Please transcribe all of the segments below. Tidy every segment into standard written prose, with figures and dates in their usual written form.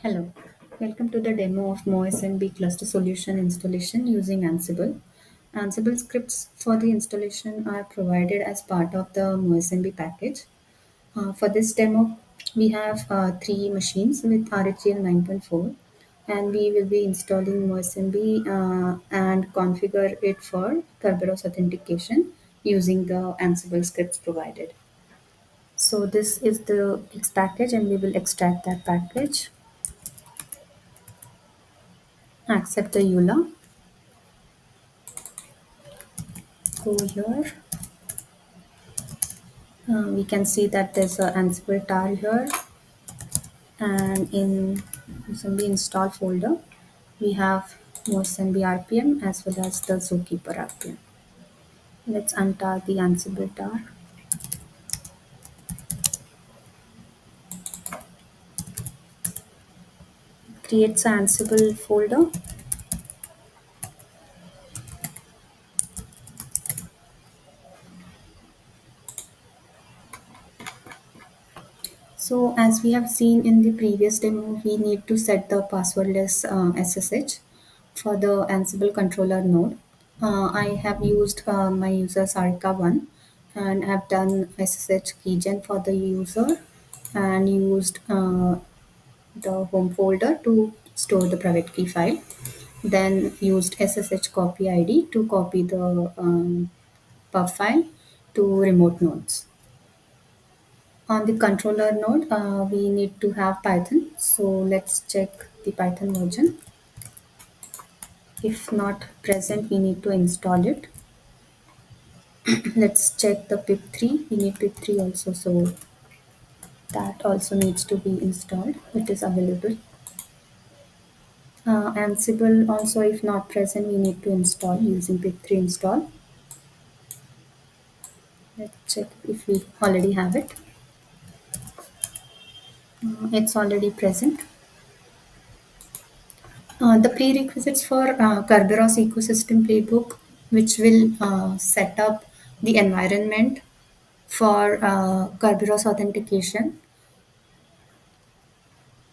Hello, welcome to the demo of MoSMB Cluster Solution installation using Ansible. Ansible scripts for the installation are provided as part of the MoSMB package. For this demo, we have three machines with RHEL 9.4 and we will be installing MoSMB and configure it for Kerberos authentication using the Ansible scripts provided. So this is the X package and we will extract that package. Accept the EULA. Go here. We can see that there's an Ansible tar here, and in MoSMB install folder, we have MoSMB RPM as well as the Zookeeper RPM. Let's untar the Ansible tar. Creates an Ansible folder. So as we have seen in the previous demo, we need to set the passwordless SSH for the Ansible controller node. I have used my user Sarika1 and have done SSH keygen for the user and used the home folder to store the private key file. Then used SSH copy ID to copy the pub file to remote nodes. On the controller node, we need to have Python. So let's check the Python version. If not present, we need to install it. Let's check the pip3. We need pip3 also, so that also needs to be installed. It is available. Ansible also, if not present, we need to install using pip3 install. Let's check if we already have it. It's already present. The prerequisites for Kerberos Ecosystem Playbook, which will set up the environment for Kerberos authentication,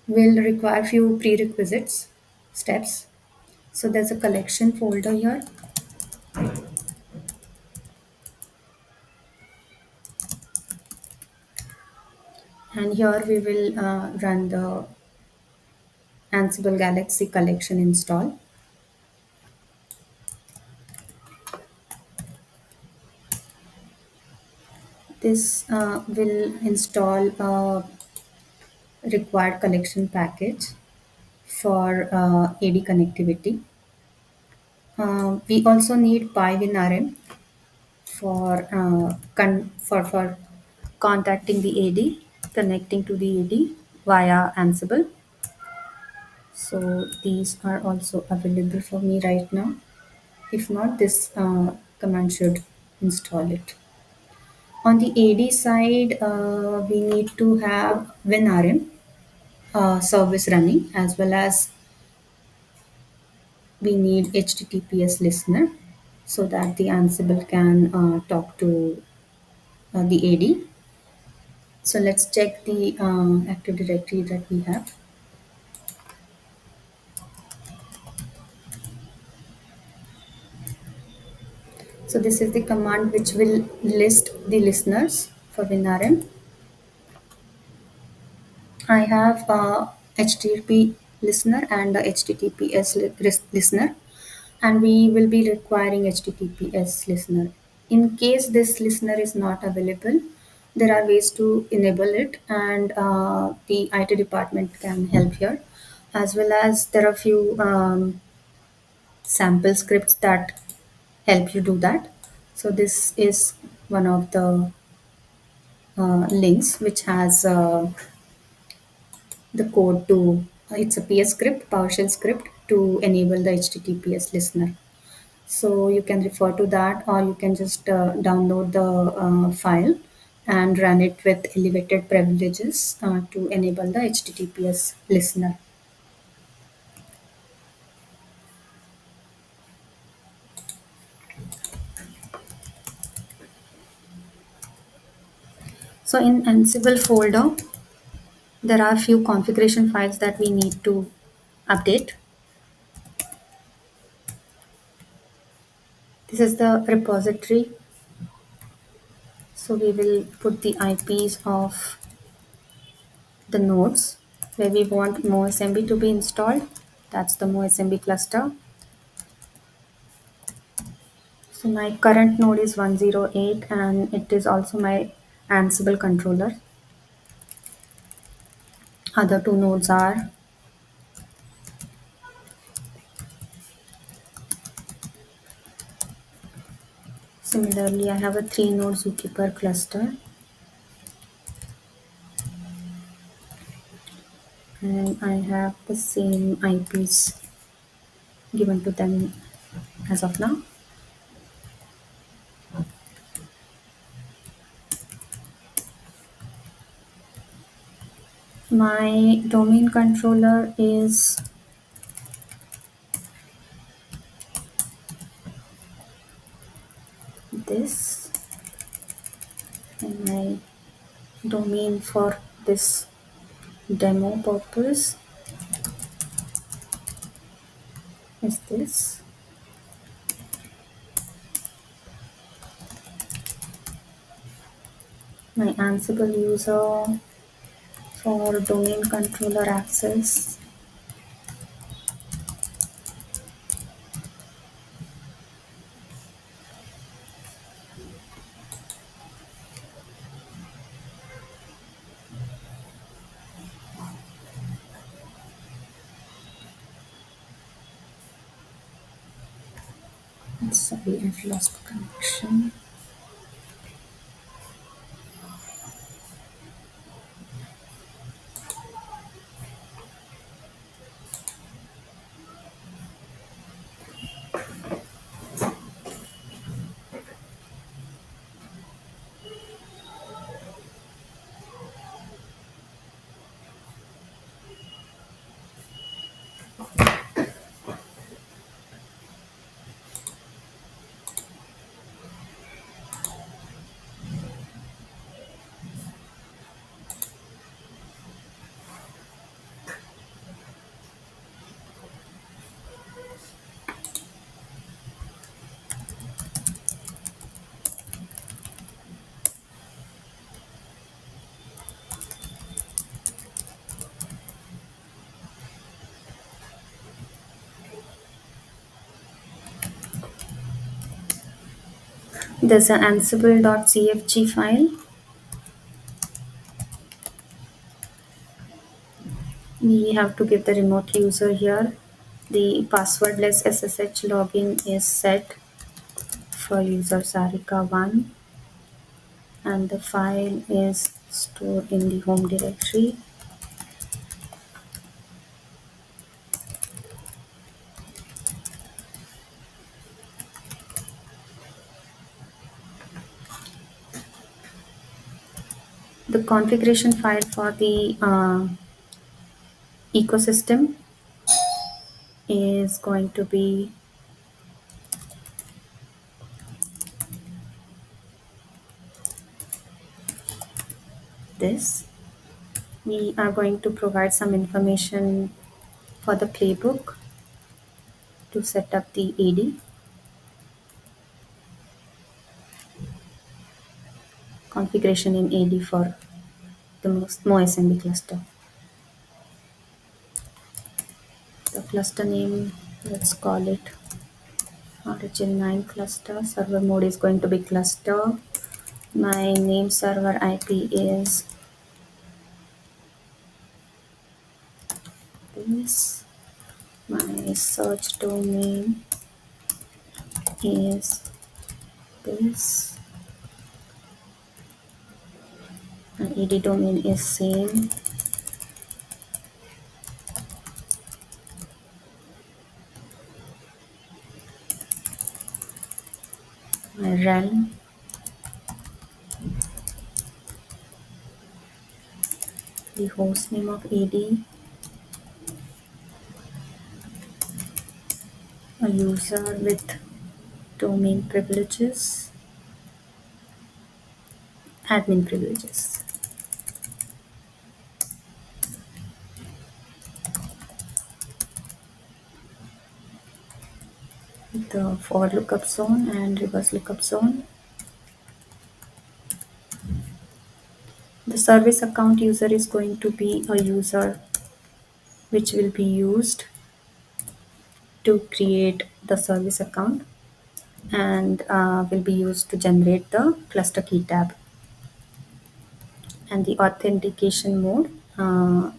will require few prerequisites steps. So there's a collection folder here. And here we will run the Ansible Galaxy collection install. This will install a required collection package for AD connectivity. We also need PyWinRM for contacting the AD, connecting to the AD via Ansible. So these are also available for me right now. If not, this command should install it. On the AD side, we need to have WinRM service running, as well as we need HTTPS listener so that the Ansible can talk to the AD. So let's check the Active Directory that we have. So this is the command which will list the listeners for WinRM. I have a HTTP listener and a HTTPS listener, and we will be requiring HTTPS listener. In case this listener is not available, there are ways to enable it, and the IT department can help here, as well as there are few sample scripts that help you do that. So this is one of the links which has the code to it's a PS script, PowerShell script to enable the HTTPS listener. So you can refer to that, or you can just download the file and run it with elevated privileges to enable the HTTPS listener. So in Ansible folder, There are few configuration files that we need to update. This is the repository. So we will put the IPs of the nodes where we want MoSMB to be installed. That's the MoSMB cluster. So my current node is 108 and it is also my Ansible controller. Other two nodes are similarly I have a 3 node Zookeeper cluster and I have the same IPs given to them as of now. My domain controller is this, and my domain for this demo purpose is this. My Ansible user for domain controller access sorry, I've lost the connection. There's an ansible.cfg file. We have to give the remote user here. The passwordless SSH login is set for user Sarika1 and the file is stored in the home directory. The configuration file for the ecosystem is going to be this. We are going to provide some information for the playbook to set up the AD. Configuration in AD for the MoSMB cluster. The cluster name, let's call it Origin 9 cluster. Server mode is going to be cluster. My name server IP is this. My search domain is this. My AD domain is same. My realm the host name of AD, a user with domain privileges, admin privileges. the for lookup zone and reverse lookup zone. The service account user is going to be a user which will be used to create the service account and will be used to generate the cluster key tab. And the authentication mode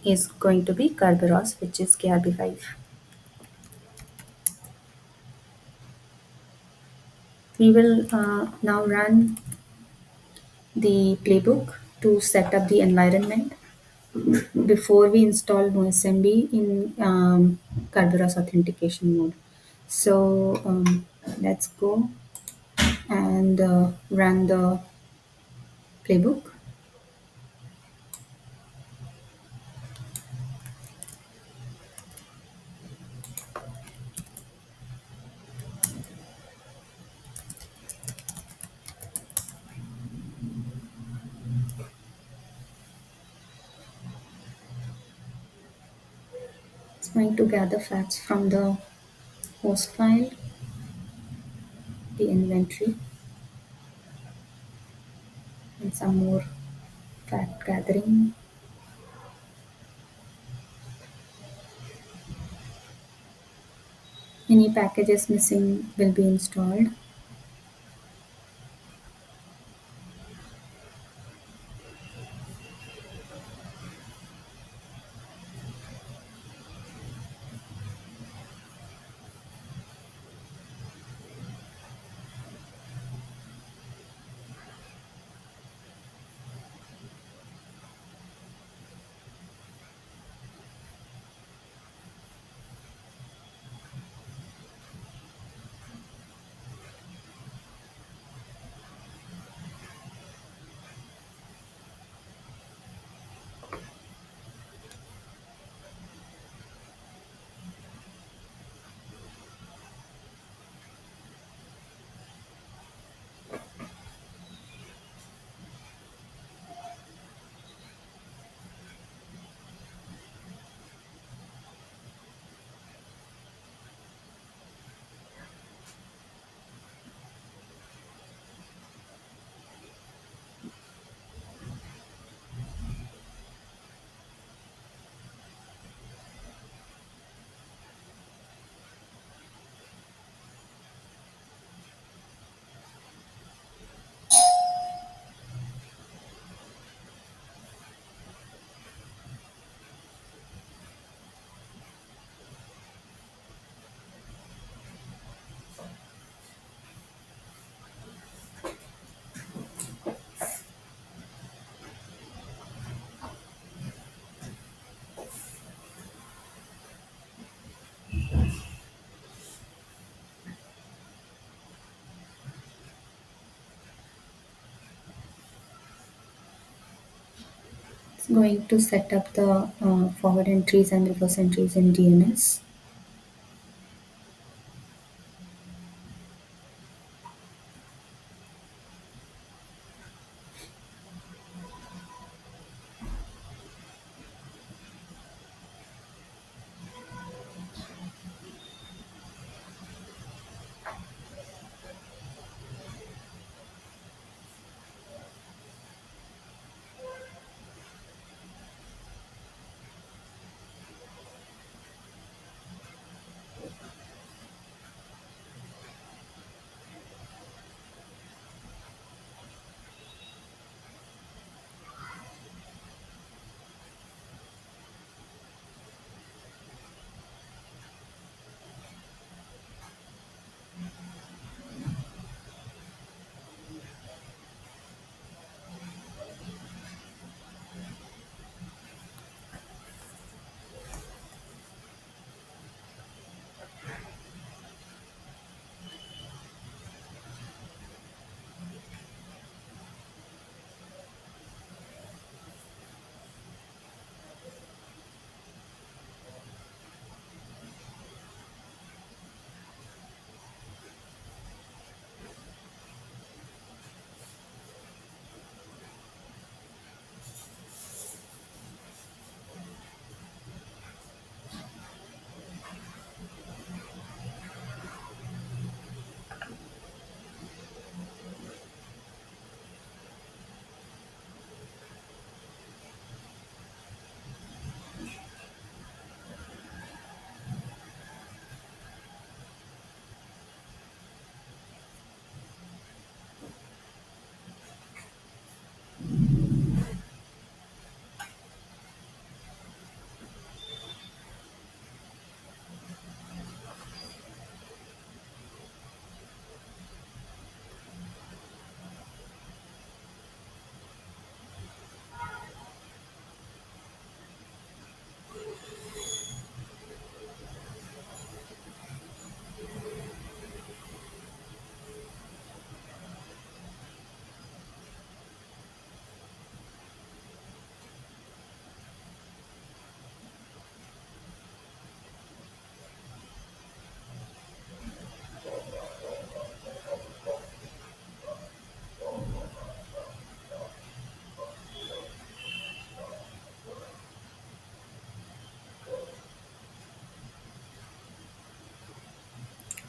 is going to be Kerberos, which is KRB5. We will now run the playbook to set up the environment before we install MoSMB in Kerberos authentication mode. So let's go and run the playbook. It's going to gather facts from the host file, the inventory, and some more fact gathering. Any packages missing will be installed. It's going to set up the forward entries and reverse entries in DNS.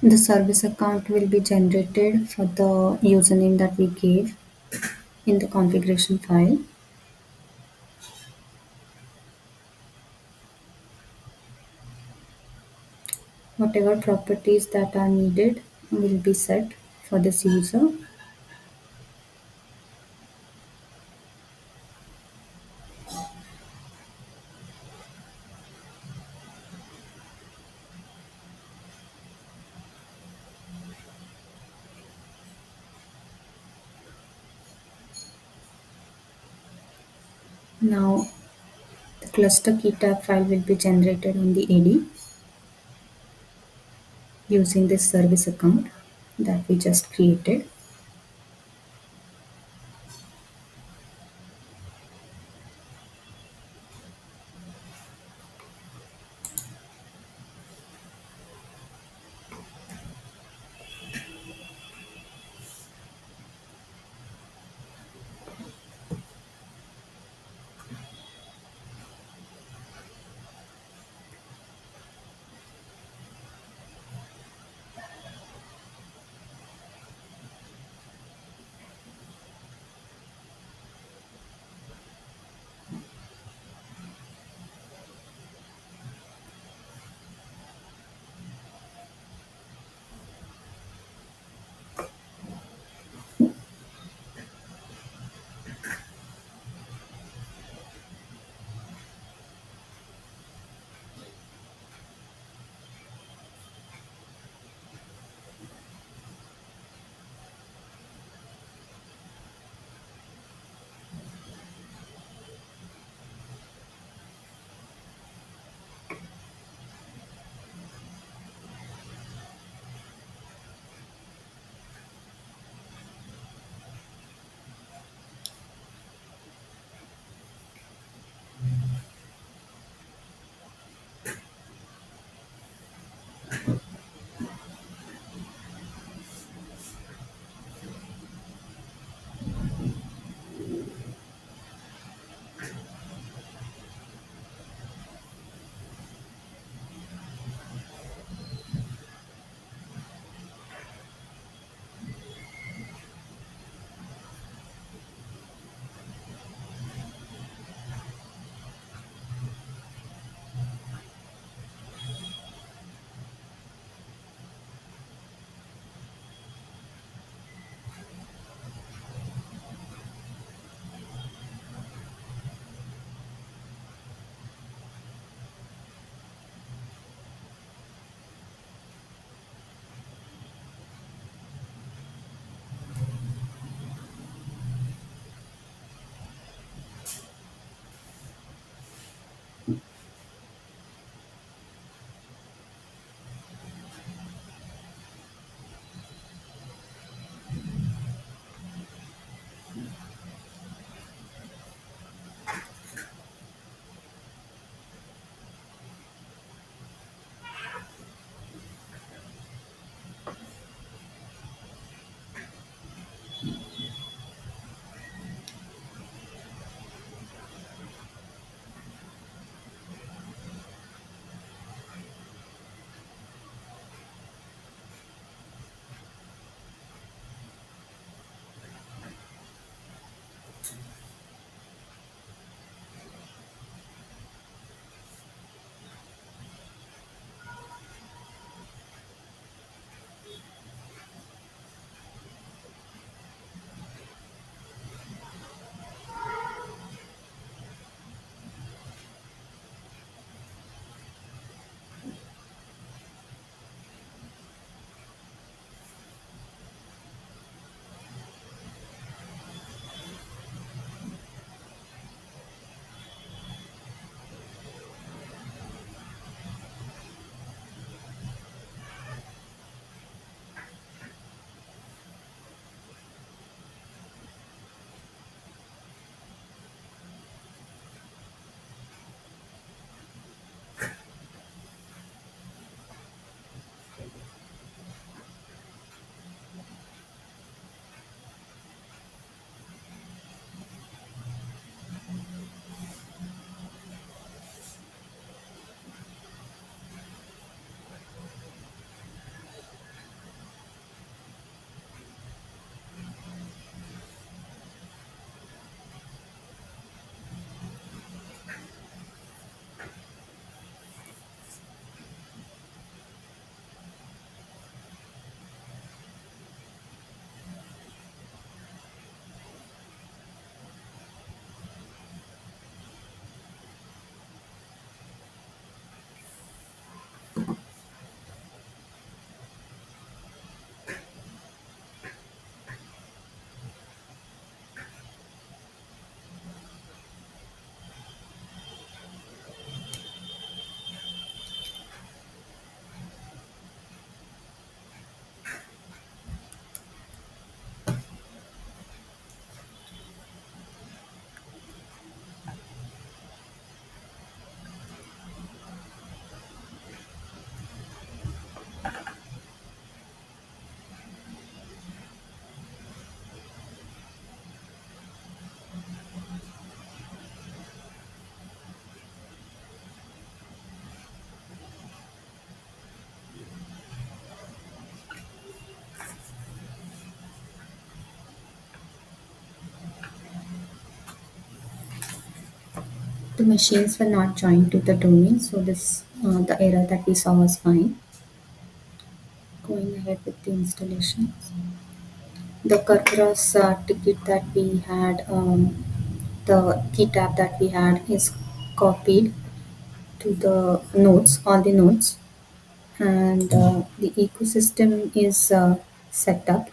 The service account will be generated for the username that we gave in the configuration file. Whatever properties that are needed will be set for this user. Now the cluster key tab file will be generated on the AD using this service account that we just created. The machines were not joined to the domain, so this the error that we saw was fine. Going ahead with the installation. The Kerberos ticket that we had, the key tab that we had is copied to the nodes, all the nodes, and the ecosystem is set up.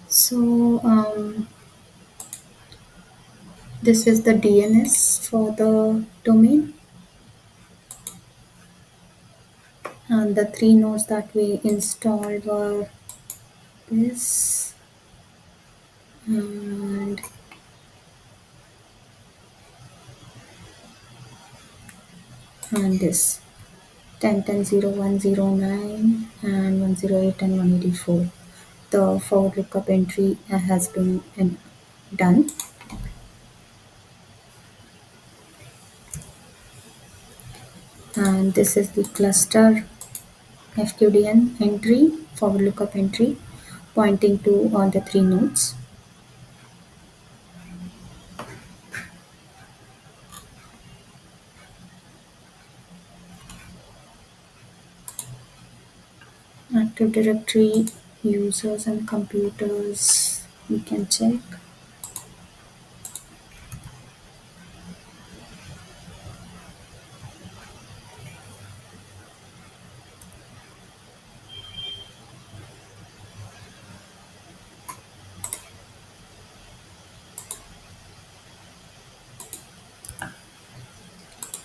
So this is the DNS for the domain, and the three nodes that we installed were this and this 10.10.0.109 and 108 and 184. The forward lookup entry has been done, and this is the cluster FQDN entry, forward lookup entry, pointing to all the three nodes. Active Directory users and computers, we can check.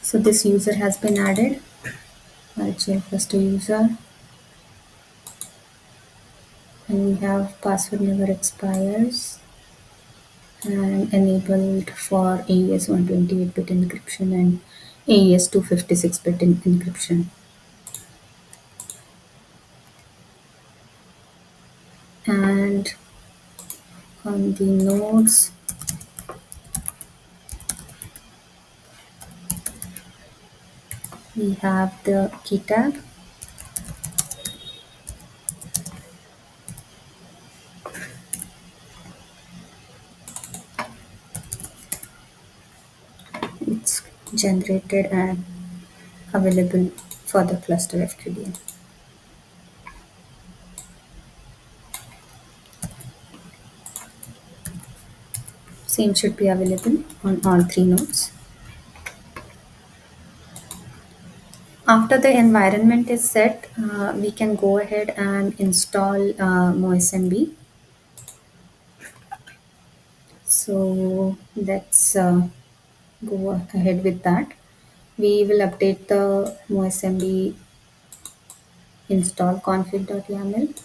So this user has been added, RHL cluster user, and we have password never expires and enabled for AES 128-bit encryption and AES 256-bit encryption. And on the nodes, we have the key tab. It's generated and available for the cluster FQDN. Same should be available on all three nodes. After the environment is set, we can go ahead and install MoSMB. So let's go ahead with that. We will update the MoSMB install config.yaml.